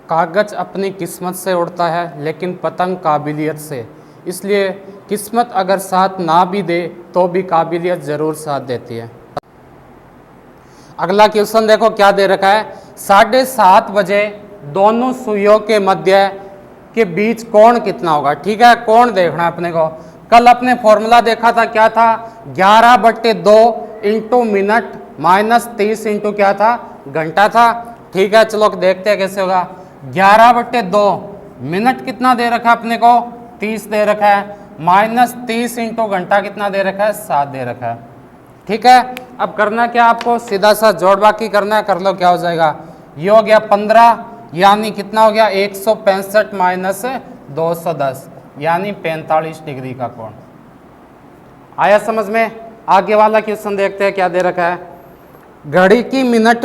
कागज अपनी किस्मत से उड़ता है लेकिन पतंग काबिलियत से। इसलिए किस्मत अगर साथ ना भी दे तो भी काबिलियत ज़रूर साथ देती है। अगला क्वेश्चन देखो क्या दे रखा है, 7:30 बजे दोनों सुइयों के मध्य के बीच कोण कितना होगा। ठीक है, कोण देखना है अपने को। कल अपने फॉर्मूला देखा था, क्या था, 11/2 इंटू मिनट माइनस 30 इंटू क्या था, घंटा था। ठीक है, चलो देखते हैं कैसे होगा। 11/2 मिनट कितना दे रखा है अपने को, 30 दे रखा है, माइनस 30 इंटू घंटा कितना दे रखा है, 7 दे रखा है। ठीक है, अब करना क्या आपको, सीधा सा जोड़ बाकी करना है, कर लो क्या हो जाएगा। ये हो गया 15 यानी कितना हो गया 165 माइनस 210 यानी 45 डिग्री का कोण। आया समझ में। आगे वाला क्वेश्चन देखते हैं क्या दे रखा है। घड़ी की मिनट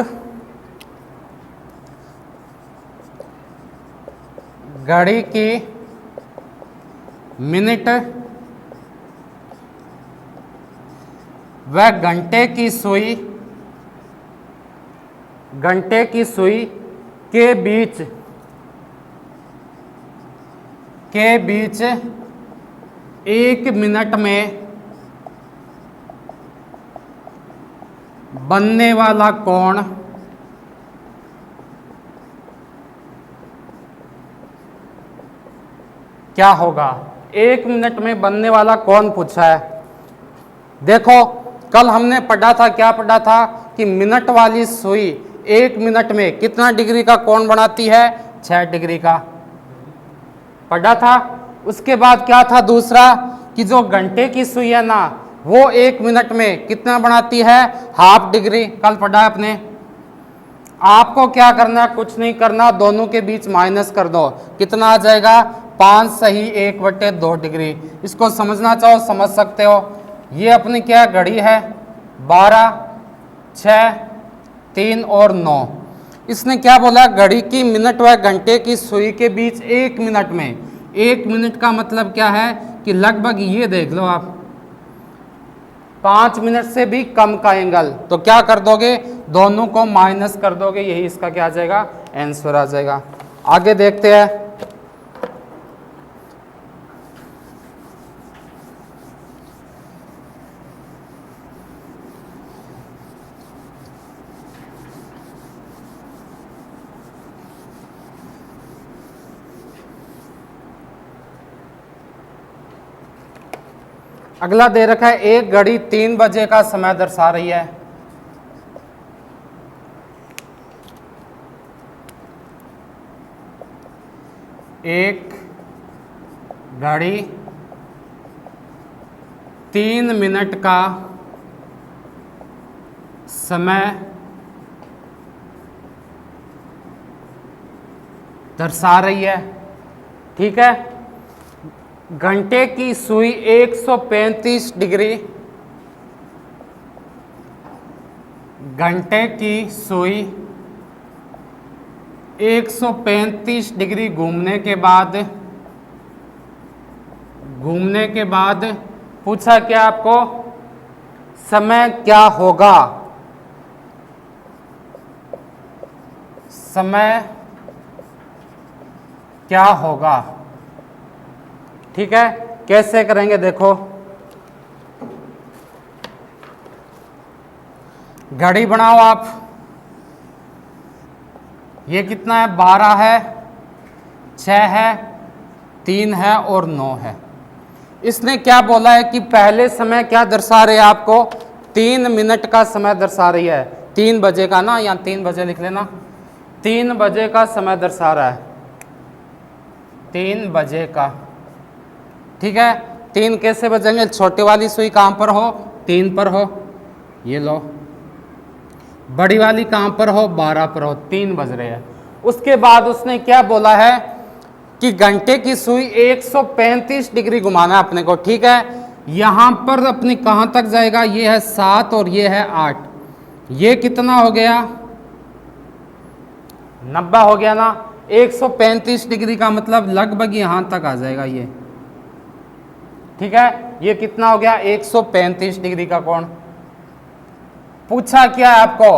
व घंटे की सुई के बीच 1 मिनट में बनने वाला कोण क्या होगा। 1 मिनट में बनने वाला कोण पूछा है। देखो कल हमने पढ़ा था, क्या पढ़ा था कि मिनट वाली सुई 1 मिनट में कितना डिग्री का कोण बनाती है, 6 डिग्री का पढ़ा था। उसके बाद क्या था दूसरा कि जो घंटे की सुई है ना, वो 1 मिनट में कितना बनाती है, हाफ डिग्री, कल पढ़ा है अपने। आपको क्या करना है, कुछ नहीं करना, दोनों के बीच माइनस कर दो, कितना आ जाएगा 5 सही 1/2 डिग्री। इसको समझना चाहो समझ सकते हो। ये अपनी क्या घड़ी है, 12, 6, 3 और 9। इसने क्या बोला, घड़ी की मिनट व घंटे की सुई के बीच 1 मिनट में। 1 मिनट का मतलब क्या है कि लगभग ये देख लो आप 5 मिनट से भी कम का एंगल। तो क्या कर दोगे, दोनों को माइनस कर दोगे, यही इसका क्या आ जाएगा, आंसर आ जाएगा। आगे देखते हैं। अगला दे रखा है, एक घड़ी 3 बजे का समय दर्शा रही है। एक घड़ी 3 मिनट का समय दर्शा रही है। ठीक है, घंटे की सुई 135 डिग्री, घंटे की सुई 135 डिग्री घूमने के बाद पूछा क्या आपको, समय क्या होगा, समय क्या होगा। ठीक है, कैसे करेंगे देखो, घड़ी बनाओ आप। ये कितना है, 12 है, 6 है, 3 है और 9 है। इसने क्या बोला है कि पहले समय क्या दर्शा रहे हैं आपको, 3 मिनट का समय दर्शा रही है। 3 बजे का ना, यहाँ 3 बजे लिख लेना, 3 बजे का समय दर्शा रहा है, 3 बजे का। ठीक है, 3 कैसे बजेंगे, छोटी वाली सुई कहाँ पर हो, 3 पर हो, ये लो, बड़ी वाली कहाँ पर हो, 12 पर हो, 3 बज रहे हैं। उसके बाद उसने क्या बोला है कि घंटे की सुई 135 डिग्री घुमाना है अपने को। ठीक है, यहाँ पर अपनी कहाँ तक जाएगा, ये है 7 और ये है 8, ये कितना हो गया, 90 हो गया ना। 135 डिग्री का मतलब लगभग यहाँ तक आ जाएगा ये। ठीक है, ये कितना हो गया, 135 डिग्री का कोण। पूछा क्या है आपको,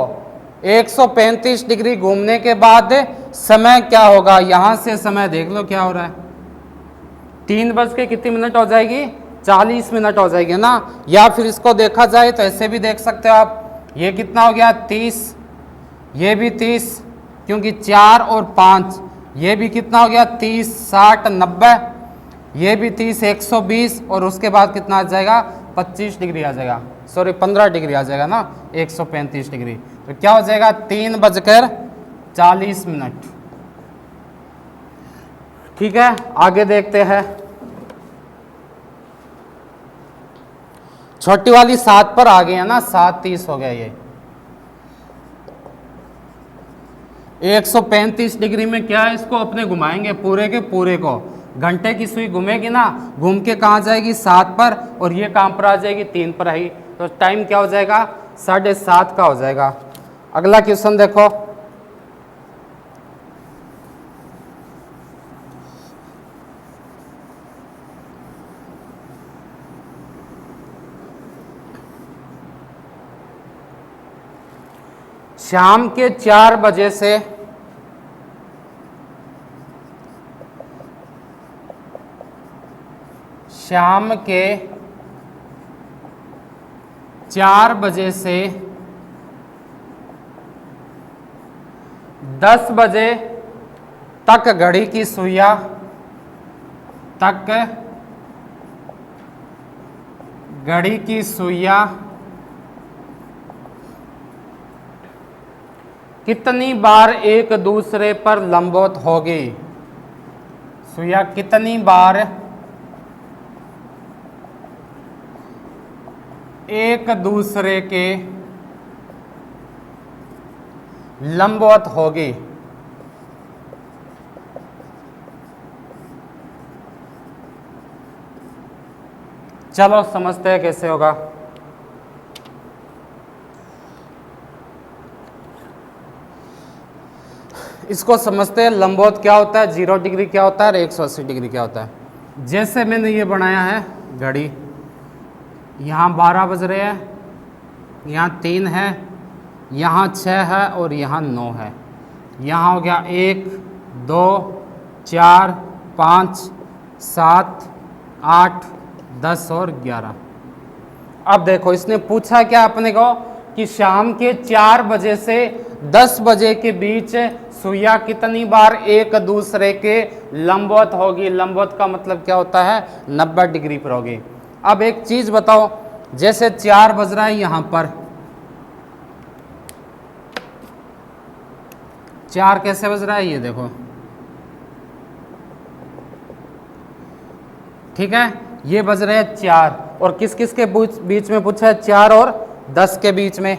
135 डिग्री घूमने के बाद समय क्या होगा, यहां से समय देख लो क्या हो रहा है, 3 बज के कितनी मिनट हो जाएगी, 40 मिनट हो जाएगी ना। या फिर इसको देखा जाए तो ऐसे भी देख सकते हो आप, ये कितना हो गया 30, ये भी 30, क्योंकि 4 और 5, ये भी कितना हो गया 30, 60, 90, ये भी 30, 120, और उसके बाद कितना आ जाएगा 25 डिग्री आ जाएगा, सॉरी 15 डिग्री आ जाएगा ना, 135 डिग्री। तो क्या हो जाएगा 3:40। ठीक है, आगे देखते हैं। छोटी वाली 7 पर आ गए है ना, 7:30 हो गया ये। 135 डिग्री में क्या है, इसको अपने घुमाएंगे पूरे के पूरे को, घंटे की सुई घूमेगी ना, घूम के कहाँ जाएगी 7 पर, और ये कहाँ पर आ जाएगी 3 पर आई, तो टाइम क्या हो जाएगा 7:30 का हो जाएगा। अगला क्वेश्चन देखो, शाम के 4 बजे से शाम के 4 बजे से 10 बजे तक घड़ी की सुइयां कितनी बार एक दूसरे पर लंबवत होगी, सुइयां कितनी बार एक दूसरे के लंबवत होगी। चलो समझते हैं कैसे होगा। इसको समझते हैं, लंबवत क्या होता है, 0 डिग्री क्या होता है और 180 डिग्री क्या होता है। जैसे मैंने ये बनाया है घड़ी, यहाँ 12 बज रहे हैं, यहाँ 3 है, यहाँ 6 है और यहाँ 9 है। यहाँ हो गया 1, 2, 4, 5, 7, 8, 10 और 11। अब देखो इसने पूछा क्या अपने को कि शाम के 4 बजे से 10 बजे के बीच सुइयां कितनी बार एक दूसरे के लंबवत होगी। लंबवत का मतलब क्या होता है, 90 डिग्री पर होगी। अब एक चीज बताओ, जैसे 4 बज रहा है यहां पर, 4 कैसे बज रहा है ये देखो, ठीक है, ये बज रहे हैं 4, और किस किस के बीच में पूछा है, 4 और 10 के बीच में।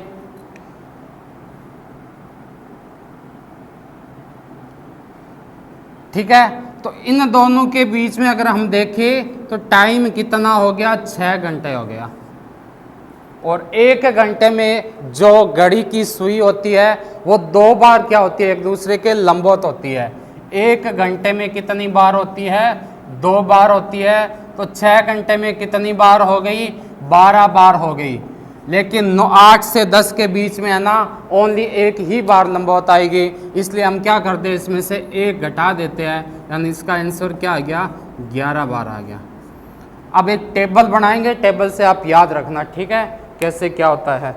ठीक है, तो इन दोनों के बीच में अगर हम देखें तो टाइम कितना हो गया, 6 घंटे हो गया। और 1 घंटे में जो घड़ी की सुई होती है वो 2 बार क्या होती है, एक दूसरे के लंबवत होती है। 1 घंटे में कितनी बार होती है, 2 बार होती है। तो 6 घंटे में कितनी बार हो गई, 12 बार हो गई। लेकिन 8 से 10 के बीच में है ना, ओनली 1 ही बार लंबवत आएगी। इसलिए हम क्या करते हैं, इसमें से 1 घटा देते हैं, यानी इसका आंसर क्या आ गया, 11 बार आ गया। अब एक टेबल बनाएंगे, टेबल से आप याद रखना, ठीक है, कैसे क्या होता है।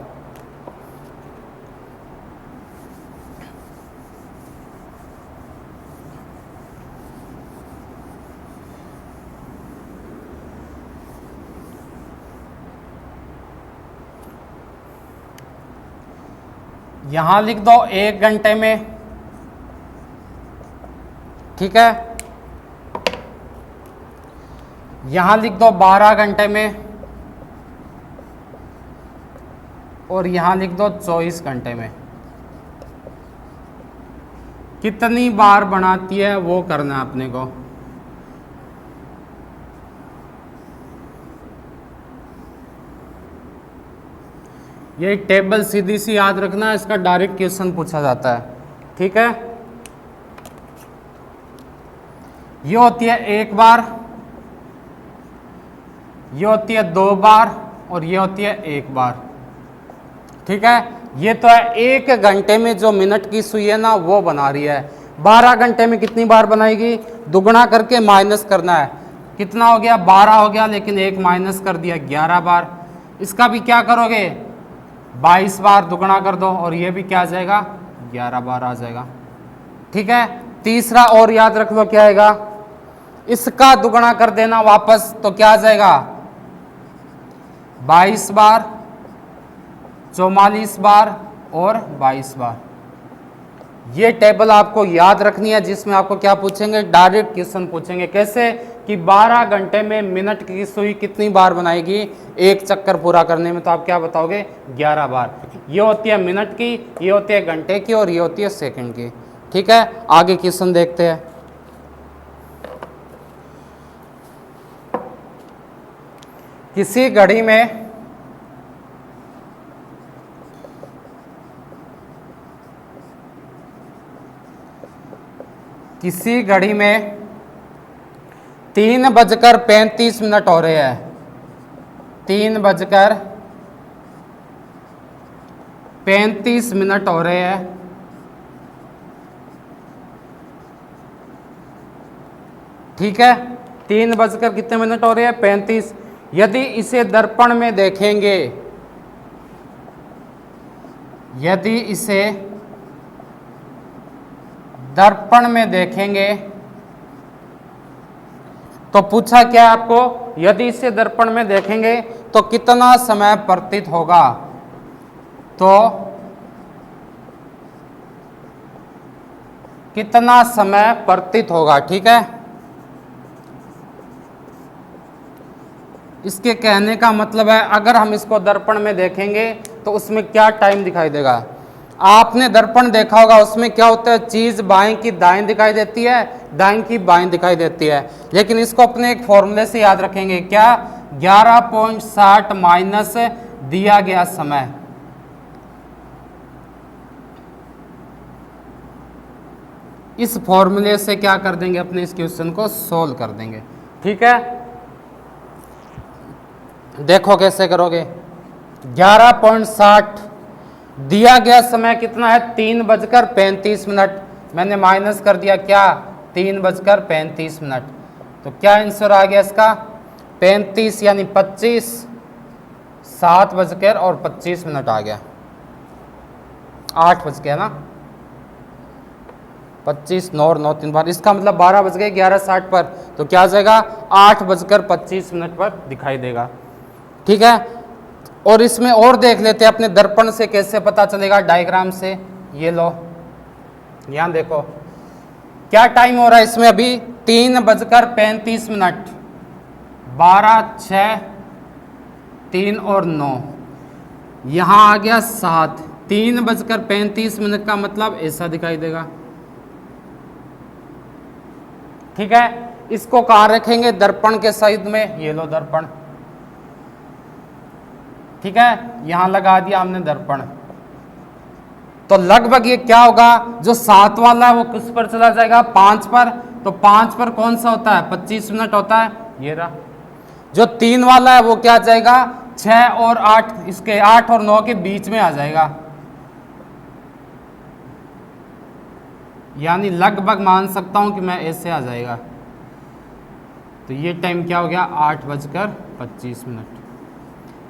यहां लिख दो 1 घंटे में, ठीक है, यहां लिख दो 12 घंटे में, और यहां लिख दो 24 घंटे में। कितनी बार बनाती है वो करना है अपने को। ये टेबल सीधी सी याद रखना, इसका डायरेक्ट क्वेश्चन पूछा जाता है, ठीक है। ये होती है 1 बार, ये होती है 2 बार, और ये होती है 1 बार, ठीक है। ये तो है 1 घंटे में जो मिनट की सुई है ना वो बना रही है। 12 घंटे में कितनी बार बनाएगी, दुगना करके माइनस करना है, कितना हो गया 12 हो गया, लेकिन एक माइनस कर दिया 11 बार। इसका भी क्या करोगे 22 बार दुगना कर दो और ये भी क्या आ जाएगा 11 बार आ जाएगा। ठीक है, तीसरा और याद रख लो क्या आएगा, इसका दुगना कर देना वापस तो क्या आ जाएगा 22 बार, 44 बार और 22 बार। ये टेबल आपको याद रखनी है, जिसमें आपको क्या पूछेंगे, डायरेक्ट क्वेश्चन पूछेंगे। कैसे कि 12 घंटे में मिनट की सुई कितनी बार बनाएगी एक चक्कर पूरा करने में, तो आप क्या बताओगे 11 बार। ये होती है मिनट की, ये होती है घंटे की और ये होती है सेकंड की। ठीक है, आगे क्वेश्चन देखते हैं। किसी घड़ी में किसी घड़ी में 3:35 हो रहे हैं, 3:35 हो रहे हैं। ठीक है, 3 बजकर कितने मिनट हो रहे हैं 35। यदि इसे दर्पण में देखेंगे, यदि इसे दर्पण में देखेंगे तो पूछा क्या आपको, यदि इसे दर्पण में देखेंगे तो कितना समय प्रतीत होगा, तो कितना समय प्रतीत होगा। ठीक है, इसके कहने का मतलब है अगर हम इसको दर्पण में देखेंगे तो उसमें क्या टाइम दिखाई देगा। आपने दर्पण देखा होगा, उसमें क्या होता है, चीज बाएं की दाएं दिखाई देती है, दाएं की बाएं दिखाई देती है। लेकिन इसको अपने एक फॉर्मूले से याद रखेंगे, क्या 11.60 माइनस दिया गया समय। इस फॉर्मूले से क्या कर देंगे, अपने इस क्वेश्चन को सोल्व कर देंगे। ठीक है, देखो कैसे करोगे। 11.60 दिया गया समय कितना है 3:35। मैंने माइनस कर दिया क्या 3:35। तो क्या आंसर आ गया इसका 35 यानी 25, 7:25 आ गया, 8 बज गया ना, 25 9 और 9 3 बार, इसका मतलब 12 बज गए 11:60 पर, तो क्या आ जाएगा 8:25 पर दिखाई देगा। ठीक है, और इसमें और देख लेते हैं अपने दर्पण से कैसे पता चलेगा, डायग्राम से। ये लो, यहां देखो क्या टाइम हो रहा है इसमें, अभी 3:35, 12 6 3 और 9, यहां आ गया 7, 3:35 का मतलब ऐसा दिखाई देगा। ठीक है, इसको कहां रखेंगे, दर्पण के साइड में। ये लो दर्पण, ठीक है, यहां लगा दिया हमने दर्पण। तो लगभग ये क्या होगा, जो 7 वाला है वो किस पर चला जाएगा 5 पर, तो 5 पर कौन सा होता है 25 मिनट होता है, ये रहा। जो 3 वाला है वो क्या जाएगा 6 और 8, इसके 8 और 9 के बीच में आ जाएगा, यानी लगभग मान सकता हूं कि मैं ऐसे आ जाएगा। तो ये टाइम क्या हो गया 8:25,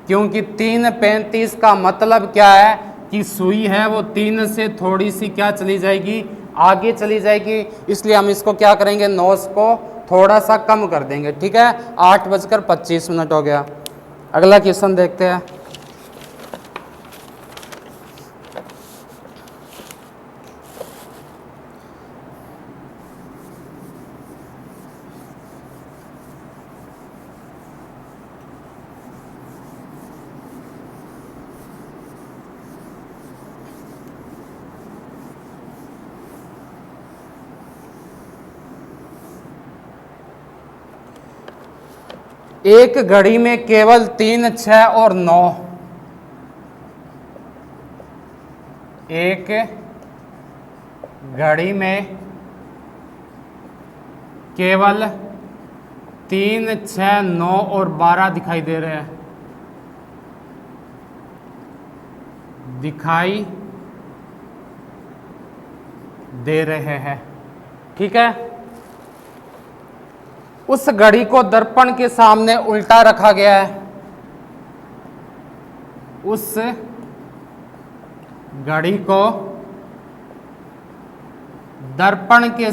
क्योंकि 3:35 का मतलब क्या है कि सुई है वो 3 से थोड़ी सी क्या चली जाएगी, आगे चली जाएगी, इसलिए हम इसको क्या करेंगे, नोस को थोड़ा सा कम कर देंगे। ठीक है, 8:25 हो गया। अगला क्वेश्चन देखते हैं। एक घड़ी में केवल 3 6 और 9, एक घड़ी में केवल 3 6 9 और 12 दिखाई दे रहे हैं, दिखाई दे रहे हैं। ठीक है। उस घड़ी को दर्पण के सामने उल्टा रखा गया है। उस घड़ी को दर्पण के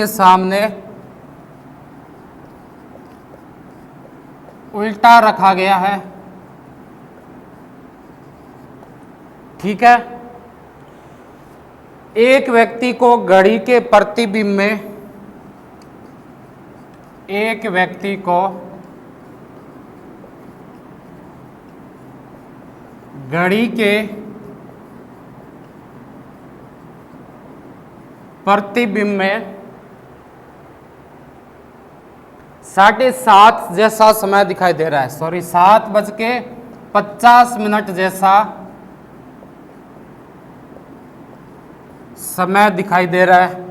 सामने उल्टा रखा गया है। ठीक है। एक व्यक्ति को घड़ी के प्रतिबिंब में घड़ी के प्रतिबिंब में 7:30 जैसा समय दिखाई दे रहा है। 7:50 जैसा समय दिखाई दे रहा है।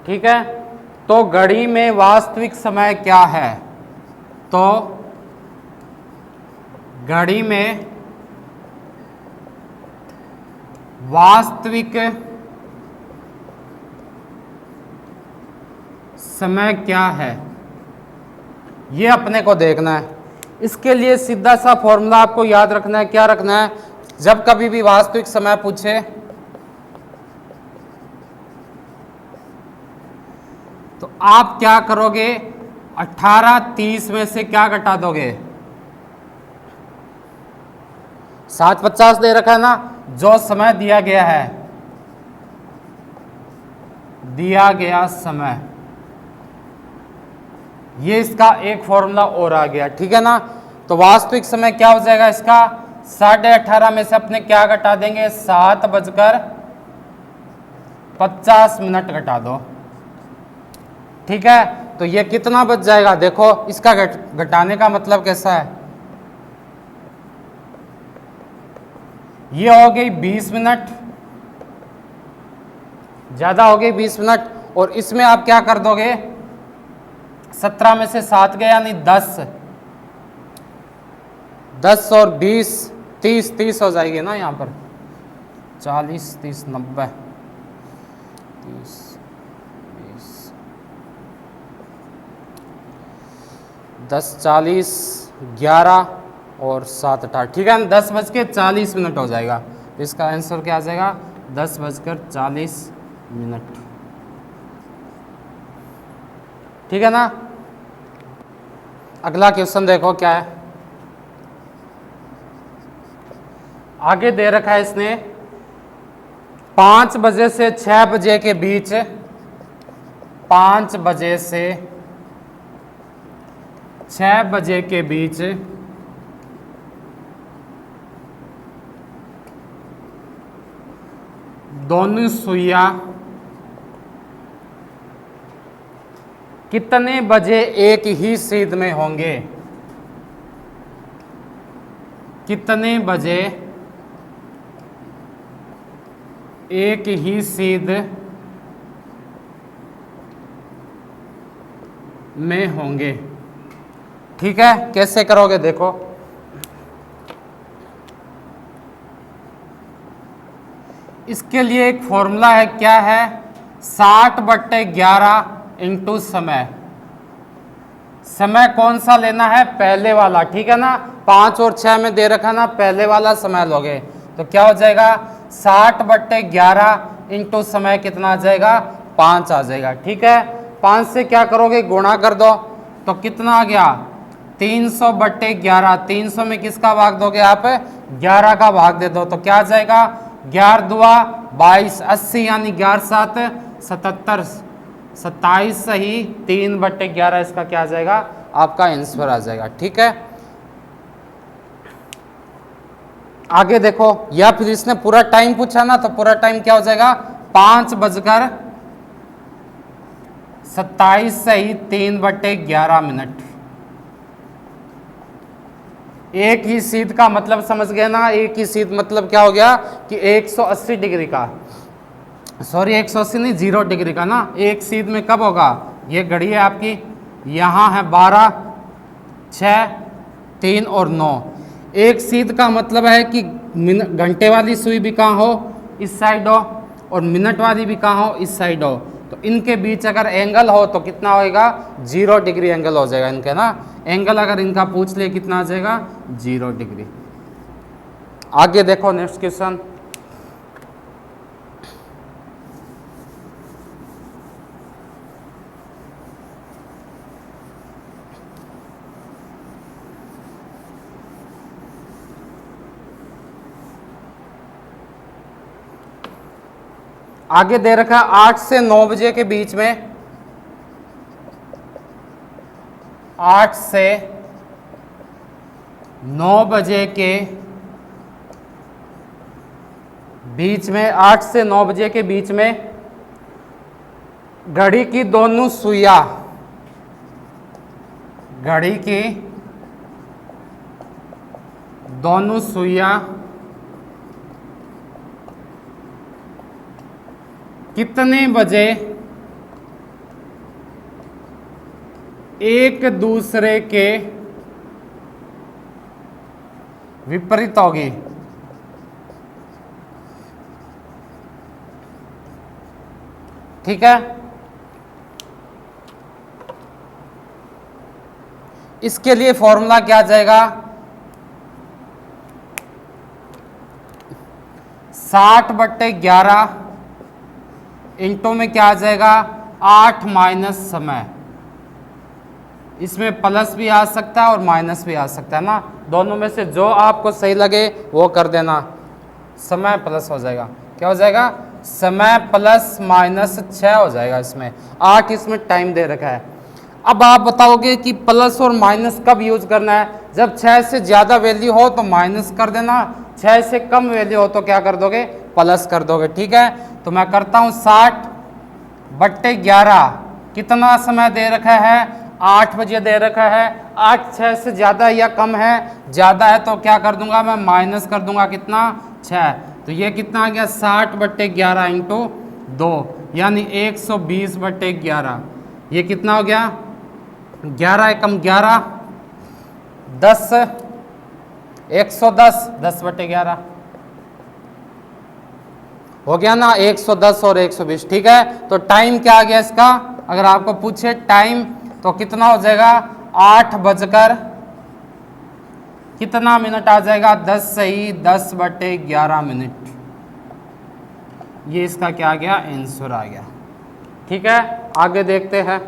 ठीक है। तो घड़ी में वास्तविक समय क्या है? तो घड़ी में वास्तविक समय क्या है, ये अपने को देखना है। इसके लिए सीधा सा फॉर्मूला आपको याद रखना है। क्या रखना है? जब कभी भी वास्तविक समय पूछे तो आप क्या करोगे? 18:30 में से क्या घटा दोगे? 7:50 दे रखा है ना, जो समय दिया गया है, दिया गया समय, ये इसका एक फॉर्मूला और आ गया। ठीक है ना। तो वास्तविक समय क्या हो जाएगा इसका? 18:30 में से अपने क्या घटा देंगे? 7:50 घटा दो। ठीक है। तो ये कितना बच जाएगा? देखो इसका घटाने का मतलब कैसा है? ये हो गई 20 मिनट, ज्यादा हो गई 20 मिनट। और इसमें आप क्या कर दोगे? 17 में से 7 गया, यानी 10 और 20 30 हो जाएगी ना यहाँ पर। 40 30 90 30 20 10 40 11 और 7 18। ठीक है। 10:40 हो जाएगा। इसका आंसर क्या आ जाएगा? 10:40। ठीक है ना। अगला क्वेश्चन देखो क्या है। आगे दे रखा है इसने 5 बजे से 6 बजे के बीच, 5 बजे से 6 बजे के बीच दोनों सुइयां कितने बजे एक ही सीध में होंगे? कितने बजे एक ही सीध में होंगे? ठीक है। कैसे करोगे देखो। इसके लिए एक फॉर्मूला है। क्या है? 60/11 इंटू समय। समय कौन सा लेना है? पहले वाला। ठीक है ना। 5 और 6 में दे रखा ना, पहले वाला समय लोगे तो क्या हो जाएगा? 60/11 इंटू समय कितना आ जाएगा? 5 आ जाएगा। ठीक है। 5 से क्या करोगे? गुणा कर दो तो कितना आ गया? 300/11। 300 में किसका भाग दोगे आप? 11 का भाग दे दो तो क्या आ जाएगा? 11 दूआ 22 80, यानी 11 7 77 27 सही 3/11 इसका क्या आ जाएगा? आपका आंसर आ जाएगा। ठीक है। आगे देखो, या फिर इसने पूरा टाइम पूछा ना, तो पूरा टाइम क्या हो जाएगा? 5:27 सही 3/11। एक ही सीध का मतलब समझ गए ना? एक ही सीध मतलब क्या हो गया कि 180 डिग्री का, सॉरी 180 नहीं, 0 डिग्री का ना। एक सीध में कब होगा? ये घड़ी है आपकी, यहाँ है 12 6, 3 और 9। एक सीध का मतलब है कि घंटे वाली सुई भी कहाँ हो, इस साइड हो, और मिनट वाली भी कहाँ हो, इस साइड हो। तो इनके बीच अगर एंगल हो तो कितना होएगा, 0 डिग्री एंगल हो जाएगा इनके ना। एंगल अगर इनका पूछ ले कितना आ जाएगा, 0 डिग्री। आगे देखो नेक्स्ट क्वेश्चन। आगे दे रखा है 8 से 9 बजे के बीच में, 8 से 9 बजे के बीच में, 8 से 9 बजे के बीच में घड़ी की दोनों सुइयां, घड़ी की दोनों सुइयां कितने बजे एक दूसरे के विपरीत होगी। ठीक है, इसके लिए फॉर्मूला क्या आ जाएगा, 60/11 इंटू में क्या आ जाएगा, 8 माइनस समय। इसमें प्लस भी आ सकता है और माइनस भी आ सकता है ना, दोनों में से जो आपको सही लगे वो कर देना। समय प्लस हो जाएगा, क्या हो जाएगा, समय प्लस माइनस 6 हो जाएगा। इसमें 8 इसमें टाइम दे रखा है। अब आप बताओगे कि प्लस और माइनस कब यूज करना है, जब 6 से ज़्यादा वैल्यू हो तो माइनस कर देना, 6 से कम वैल्यू हो तो क्या कर दोगे, प्लस कर दोगे। ठीक है, तो मैं करता हूँ 60/11 कितना समय दे रखा है, 8 बजे दे रखा है। 8 6 से ज़्यादा या कम है, ज़्यादा है तो क्या कर दूंगा मैं, माइनस कर दूंगा, कितना 6। तो ये कितना आ गया, 60/11 इंटू 2 यानी 120/11। ये कितना हो गया, 11 एकम 11, 10, 110, 10/11 हो गया ना, 110 और 120। ठीक है, तो टाइम क्या आ गया इसका, अगर आपको पूछे टाइम तो कितना हो जाएगा, 8 बजकर कितना मिनट आ जाएगा, 10 सही, 10/11 मिनट। ये इसका क्या आ गया, आंसर आ गया। ठीक है, आगे देखते हैं।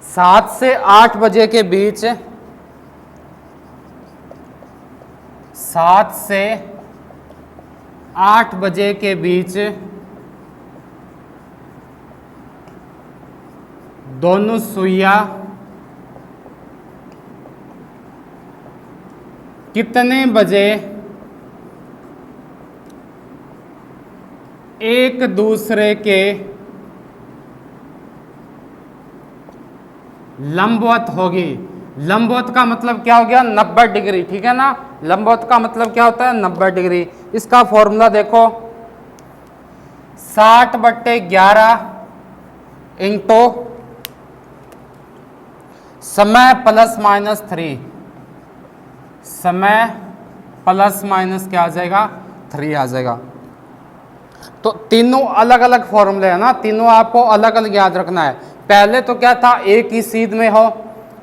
सात से 8 बजे के बीच, 7 से 8 बजे के बीच दोनों सुइयां कितने बजे एक दूसरे के लंबवत होगी। लंबवत का मतलब क्या हो गया, 90 डिग्री। ठीक है ना, लंबवत का मतलब क्या होता है, 90 डिग्री। इसका फॉर्मूला देखो, 60/11 इंटू समय प्लस माइनस 3, समय प्लस माइनस क्या आ जाएगा, 3 आ जाएगा। तो तीनों अलग अलग फॉर्मूले है ना, तीनों आपको अलग अलग याद रखना है। पहले तो क्या था, एक ही सीध में हो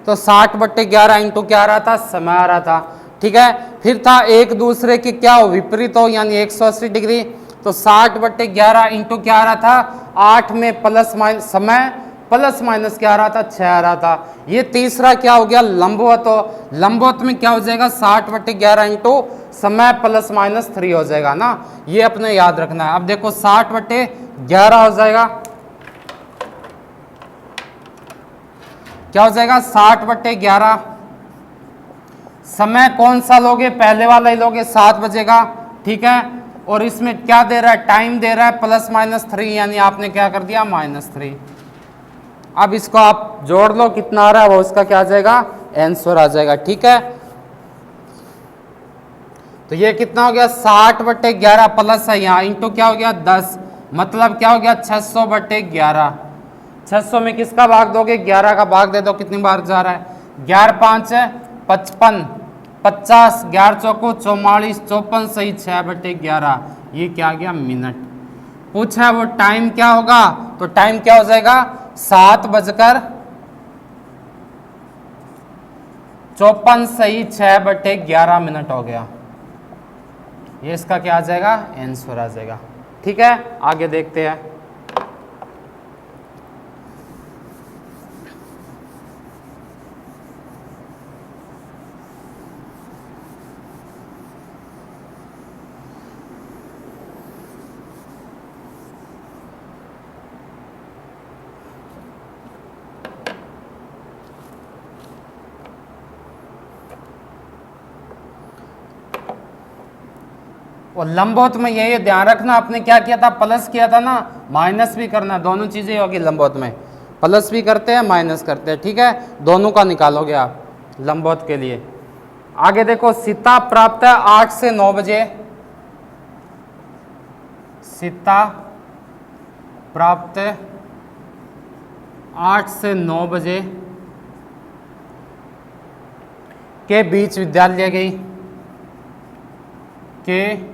तो 60/11 इंटू क्या आ रहा था, समय आ रहा था। ठीक है, फिर था एक दूसरे की क्या हो, विपरीत हो, यानी 180 डिग्री। तो 60/11 इंटू क्या आ रहा था, 8 में प्लस माइनस समय प्लस माइनस क्या आ रहा था, 6 आ रहा था। ये तीसरा क्या हो गया, लंबवत हो। लंबवत में क्या हो जाएगा, 60/11 इंटू समय प्लस माइनस 3 हो जाएगा ना, ये अपने याद रखना है। अब देखो 60/11 हो जाएगा, क्या हो जाएगा, 60/11। समय कौन सा लोगे, पहले वाला ही लोगे, 7 बजे का। ठीक है, और इसमें क्या दे रहा है, टाइम दे रहा है प्लस माइनस 3, यानी आपने क्या कर दिया, -3। अब इसको आप जोड़ लो, कितना आ रहा है वो इसका क्या आ जाएगा, आंसर आ जाएगा। ठीक है, तो ये कितना हो गया 60/11 प्लस है यहाँ इंटू क्या हो गया 10, मतलब क्या हो गया 600/11। 600 में किसका भाग दोगे 11 का भाग दे दो, कितनी बार जा रहा है 11 5 है 55 50 11 चौको 44 54 सही 6/11, ये क्या आ गया मिनट। पूछा है वो टाइम क्या होगा, तो टाइम क्या हो जाएगा 7:54 सही 6/11 मिनट हो गया। ये इसका क्या आ जाएगा आंसर आ जाएगा। ठीक है, आगे देखते हैं। और लंबवत में यही ध्यान रखना, आपने क्या किया था प्लस किया था ना, माइनस भी करना, दोनों चीजें होगी लंबवत में, प्लस भी करते हैं माइनस करते हैं। ठीक है, दोनों का निकालोगे आप लंबवत के लिए। आगे देखो सीता प्राप्त है 8 से 9 बजे, सीता प्राप्त 8 से 9 बजे के बीच विद्यालय गई, के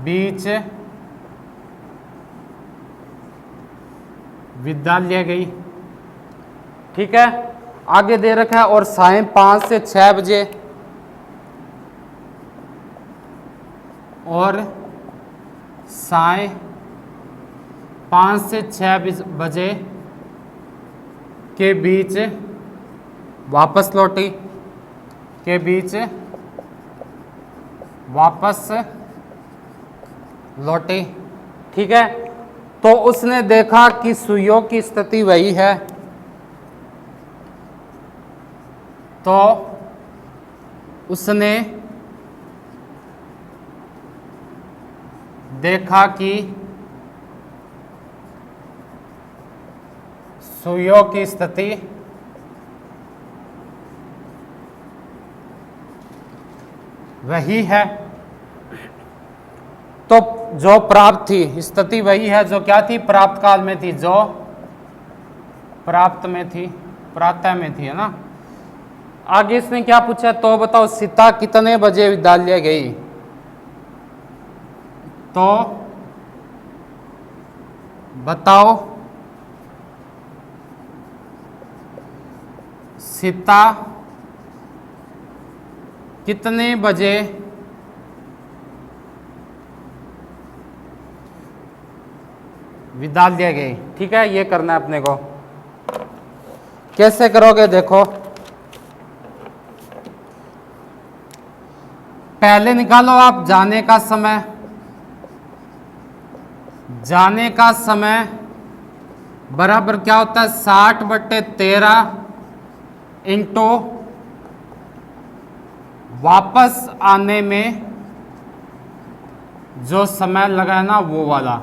बीच विद्यालय गई। ठीक है, आगे दे रखा है और सायं 5 से 6 बजे, और सायं 5 से 6 बजे के बीच वापस लौटी, के बीच वापस लौटे। ठीक है, तो उसने देखा कि सुइयों की स्थिति वही है, तो उसने देखा कि सुइयों की स्थिति वही है, तो जो प्राप्त थी स्थिति वही है जो क्या थी प्राप्त काल में थी, जो प्राप्त में थी, प्रातः में थी, है ना। आगे इसने क्या पूछा, तो बताओ सीता कितने बजे विद्यालय गई, तो बताओ सीता कितने बजे विद्यालय गए। ठीक है, ये करना है अपने को। कैसे करोगे देखो, पहले निकालो आप जाने का समय, जाने का समय बराबर क्या होता है 60/13 इंटू वापस आने में जो समय लगा है ना वो वाला,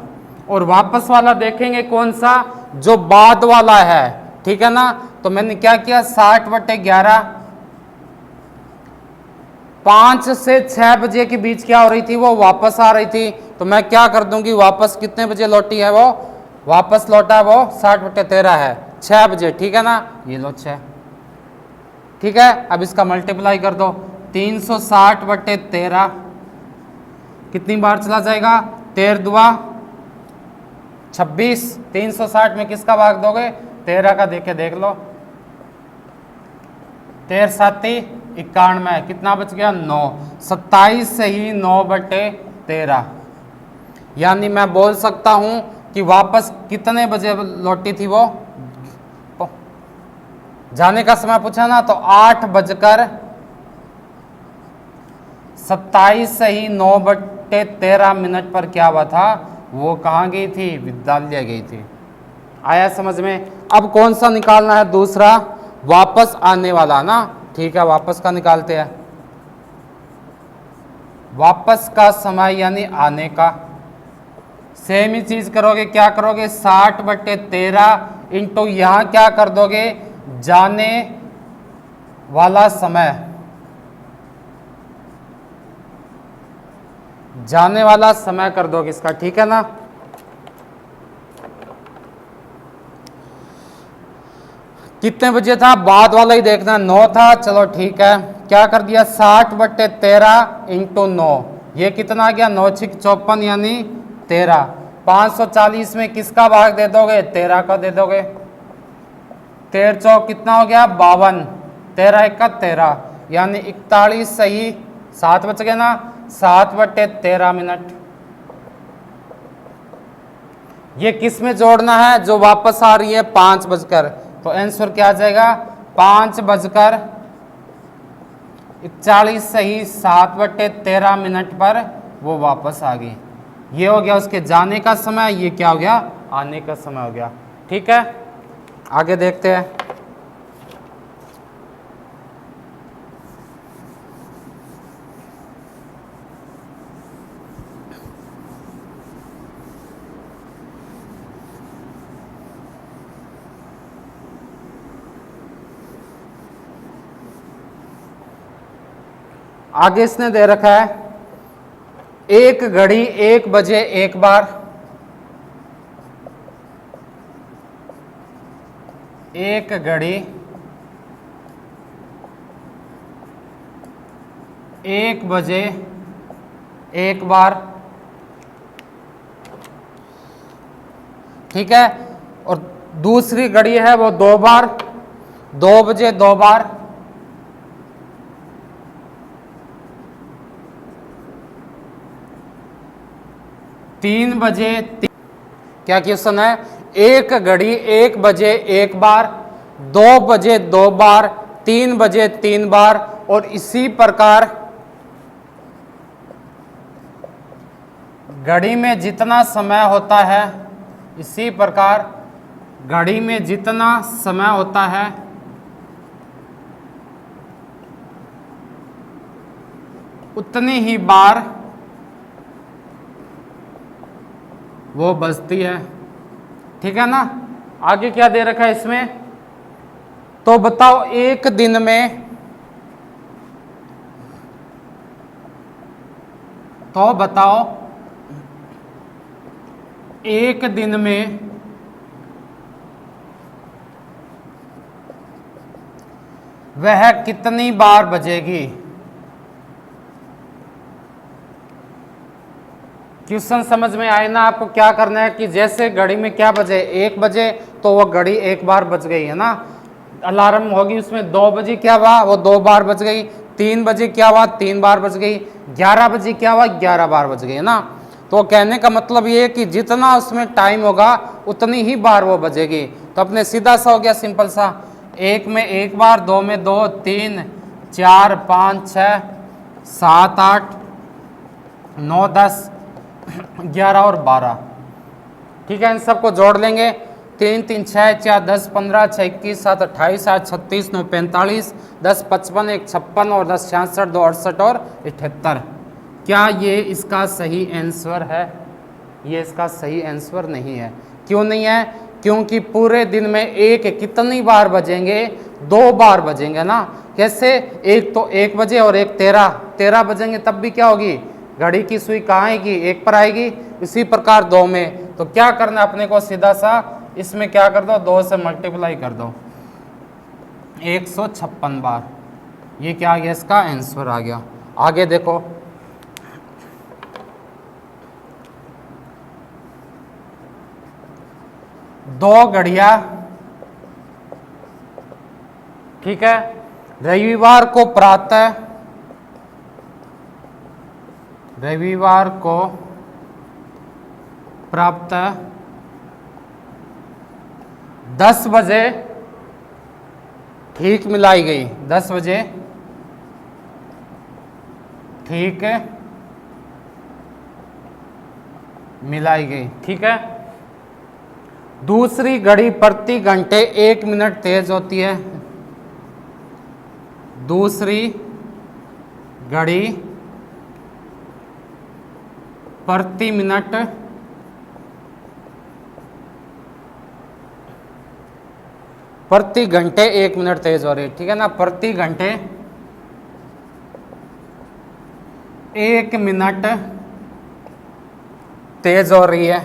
और वापस वाला देखेंगे कौन सा, जो बाद वाला है। ठीक है ना, तो मैंने क्या किया 60/11, 5 से 6 बजे के बीच क्या हो रही थी, वो वापस आ रही थी, तो मैं क्या कर दूंगी वापस कितने बजे लौटी है वो, वापस लौटा है वो 60/13 है 6 बजे। ठीक है ना, ये लो 6। ठीक है, अब इसका मल्टीप्लाई कर दो, 360/13 कितनी बार चला जाएगा, 13 दुआ 26, 360 में किसका भाग दोगे 13 का, देख के देख लो, 13 7 91, कितना बच गया 9, 27 से ही 9/13, यानी मैं बोल सकता हूं कि वापस कितने बजे लौटी थी वो, जाने का समय पूछा ना, तो 8:27 से ही 9/13 पर क्या हुआ था, वो कहाँ गई थी, विद्यालय गई थी। आया समझ में। अब कौन सा निकालना है, दूसरा वापस आने वाला ना। ठीक है, वापस का निकालते हैं, वापस का समय यानी आने का। सेम ही चीज करोगे, क्या करोगे 60/13 इंटू यहाँ क्या कर दोगे, जाने वाला समय, जाने वाला समय कर दो किसका, ठीक है ना। कितने बजे था, बाद वाला ही देखना, 9 था, चलो ठीक है। क्या कर दिया, 60/13 इंटू 9, ये कितना आ गया, 9 6 54 यानी 13। 540 में किसका भाग दे दोगे, 13 का दे दोगे। 13 चौक कितना हो गया, 52, 13 1 13 यानी 41 सही। 7 बच गए ना, 7/13 मिनट। ये किस में जोड़ना है, जो वापस आ रही है 5 बजकर, तो आंसर क्या आ जाएगा, 5:41 सही। 7/13 मिनट पर वो वापस आ गई। ये हो गया उसके जाने का समय, ये क्या हो गया, आने का समय हो गया। ठीक है, आगे देखते हैं। आगे इसने दे रखा है, एक घड़ी 1 बजे एक बार, एक घड़ी 1 बजे एक बार, ठीक है। और दूसरी घड़ी है वो 2 बार, 2 बजे 2 बार, 3 बजे क्या क्वेश्चन है, एक घड़ी 1 बजे एक बार, 2 बजे 2 बार, 3 बजे 3 बार, और इसी प्रकार घड़ी में जितना समय होता है, इसी प्रकार घड़ी में जितना समय होता है उतनी ही बार वो बजती है, ठीक है ना। आगे क्या दे रखा है इसमें, तो बताओ एक दिन में, तो बताओ एक दिन में वह कितनी बार बजेगी। क्वेश्चन समझ में आए ना। आपको क्या करना है कि जैसे घड़ी में क्या बजे, 1 बजे, तो वो घड़ी 1 बार बज गई है ना। अलार्म होगी उसमें 2 बजे क्या हुआ, वो 2 बार बज गई। 3 बजे क्या हुआ, 3 बार बज गई। 11 बजे क्या हुआ, 11 बार बज गई है ना। तो कहने का मतलब ये है कि जितना उसमें टाइम होगा उतनी ही बार वो बजेगी। तो अपने सीधा सा हो गया, सिंपल सा, 1 में 1 बार, 2 में 2, 3 4 5 6 7 8 9 10 11 और 12, ठीक है। इन सबको जोड़ लेंगे, 3 3 6 4 10 15 6 21 7 28 8 36 9 45 10 55 1 56 और 10 66 2 68 और 78। क्या ये इसका सही आंसर है? ये इसका सही आंसर नहीं है। क्यों नहीं है? क्योंकि पूरे दिन में एक कितनी बार बजेंगे, 2 बार बजेंगे ना। कैसे, एक तो 1 बजे और एक 13 बजेंगे, तब भी क्या होगी, घड़ी की सुई कहाँ आएगी, 1 पर आएगी। इसी प्रकार 2 में, तो क्या करना अपने को, सीधा सा इसमें क्या कर दो, 2 से मल्टीप्लाई कर दो, 156 बार। ये क्या आ गया, इसका आंसर आ गया। आगे देखो, दो घड़ियां, ठीक है, रविवार को प्रातः, रविवार को प्रातः 10 बजे ठीक मिलाई गई, 10 बजे ठीक मिलाई गई, ठीक है। दूसरी घड़ी प्रति घंटे 1 मिनट तेज होती है, दूसरी घड़ी प्रति मिनट प्रति घंटे 1 मिनट तेज हो रही है, ठीक है ना, प्रति घंटे 1 मिनट तेज हो रही है।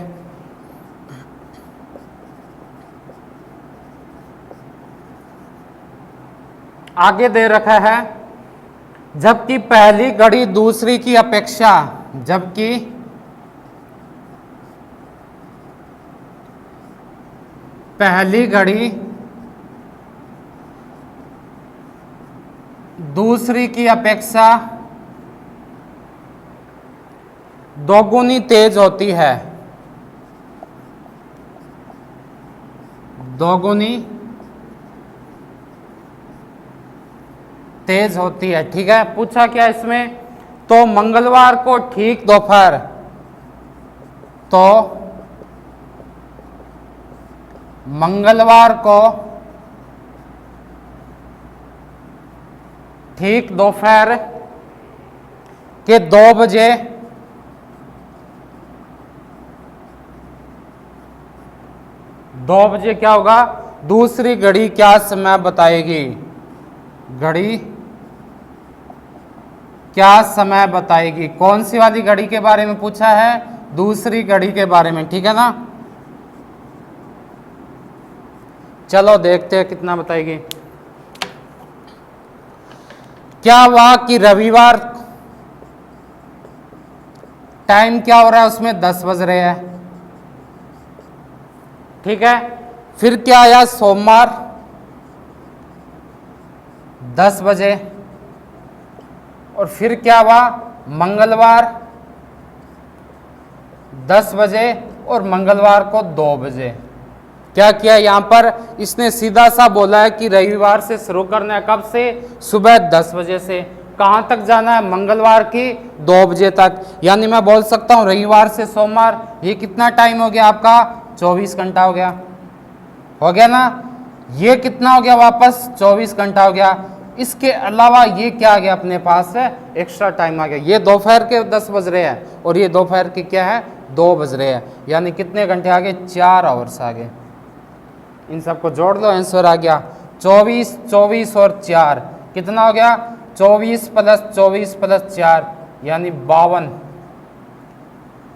आगे दे रखा है जबकि पहली घड़ी दूसरी की अपेक्षा, जबकि पहली घड़ी दूसरी की अपेक्षा दोगुनी तेज होती है, दोगुनी तेज होती है, ठीक है। पूछा क्या इसमें, तो मंगलवार को ठीक दोपहर, तो मंगलवार को ठीक दोपहर के 2 बजे क्या होगा, दूसरी घड़ी क्या समय बताएगी, घड़ी क्या समय बताएगी। कौन सी वाली घड़ी के बारे में पूछा है, दूसरी घड़ी के बारे में, ठीक है ना। चलो देखते हैं कितना बताएगी। क्या हुआ कि रविवार टाइम क्या हो रहा है उसमें 10 बज रहे हैं, ठीक है। फिर क्या आया, सोमवार 10 बजे, और फिर क्या हुआ, मंगलवार 10 बजे और मंगलवार को 2 बजे। क्या किया यहां पर, इसने सीधा सा बोला है कि रविवार से शुरू करना है, कब से, सुबह 10 बजे से। कहां तक जाना है, मंगलवार की 2 बजे तक। यानी मैं बोल सकता हूं रविवार से सोमवार, ये कितना टाइम हो गया आपका, 24 घंटा हो गया ना। ये कितना हो गया, वापस 24 घंटा हो गया। इसके अलावा ये क्या आ गया अपने पास है, एक्स्ट्रा टाइम आ गया। ये दोपहर के 10 बज रहे हैं और ये दोपहर के क्या है, 2 बज रहे हैं। यानी कितने घंटे आगे, 4 आवर्स आगे। इन सबको जोड़ लो, आंसर आ गया 24, 24 और 4 कितना हो गया, 24 + 4 यानी 52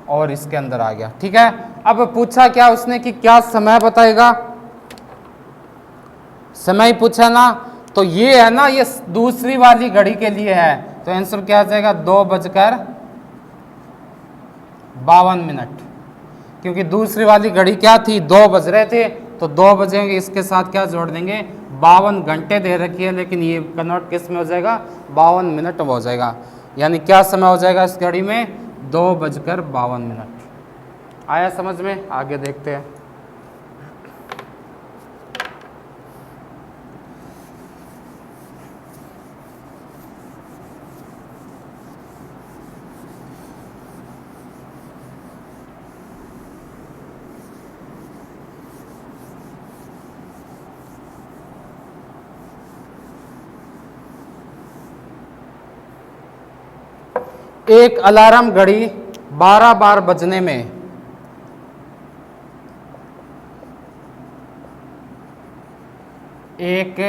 और इसके अंदर आ गया, ठीक है। अब पूछा क्या उसने कि क्या समय बताएगा, समय पूछा ना, तो ये है ना, ये दूसरी वाली घड़ी के लिए है, तो आंसर क्या आ जाएगा, 2:52, क्योंकि दूसरी वाली घड़ी क्या थी, 2 बज रहे थे, तो 2 बजेंगे, इसके साथ क्या जोड़ देंगे, 52 घंटे दे रखी है, लेकिन ये कन्वर्ट किस में हो जाएगा, 52 मिनट हो जाएगा। यानी क्या समय हो जाएगा इस घड़ी में, 2:52। आया समझ में, आगे देखते हैं। एक अलार्म घड़ी 12 बार बजने में एक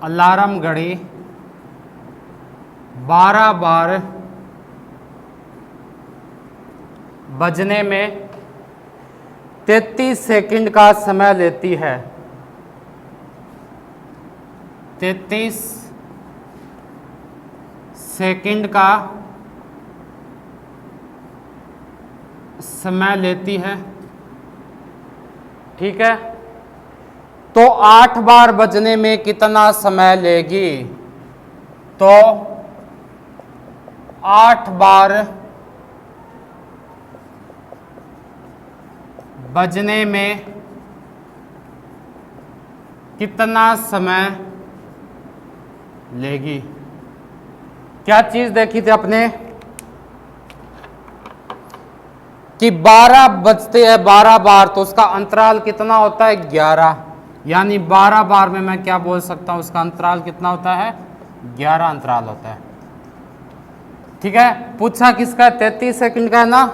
अलार्म घड़ी 12 बार बजने में 33 सेकंड का समय लेती है। 33 सेकंड का समय लेती है, ठीक है। तो 8 बार बजने में कितना समय लेगी, तो 8 बार बजने में कितना समय लेगी। क्या चीज देखी थी अपने कि 12 बजते हैं 12 बार, तो उसका अंतराल कितना होता है, 11। यानी 12 बार में मैं क्या बोल सकता हूं, उसका अंतराल कितना होता है, 11 अंतराल होता है, ठीक है। पूछा किसका, 33 सेकंड का है ना,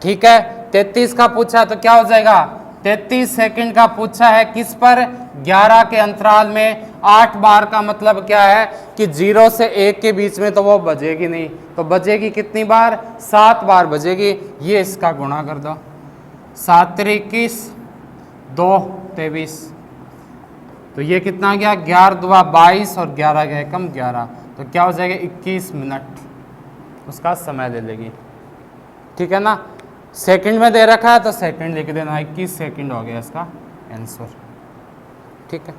ठीक है। 33 का पूछा तो क्या हो जाएगा, 33 सेकंड का पूछा है किस पर, 11 के अंतराल में। 8 बार का मतलब क्या है कि 0 से 1 के बीच में तो वो बजेगी नहीं, तो बजेगी कितनी बार, 7 बार बजेगी। ये इसका गुणा कर दो, 7 3 21, 2 23, तो ये कितना गया, 11 दूना 22 और 11 गए कम 11, तो क्या हो जाएगा 21 मिनट उसका समय ले लेगी। ठीक है ना, सेकंड में दे रखा है तो सेकंड लिख देना, 21 सेकंड हो गया इसका आंसर। ठीक है।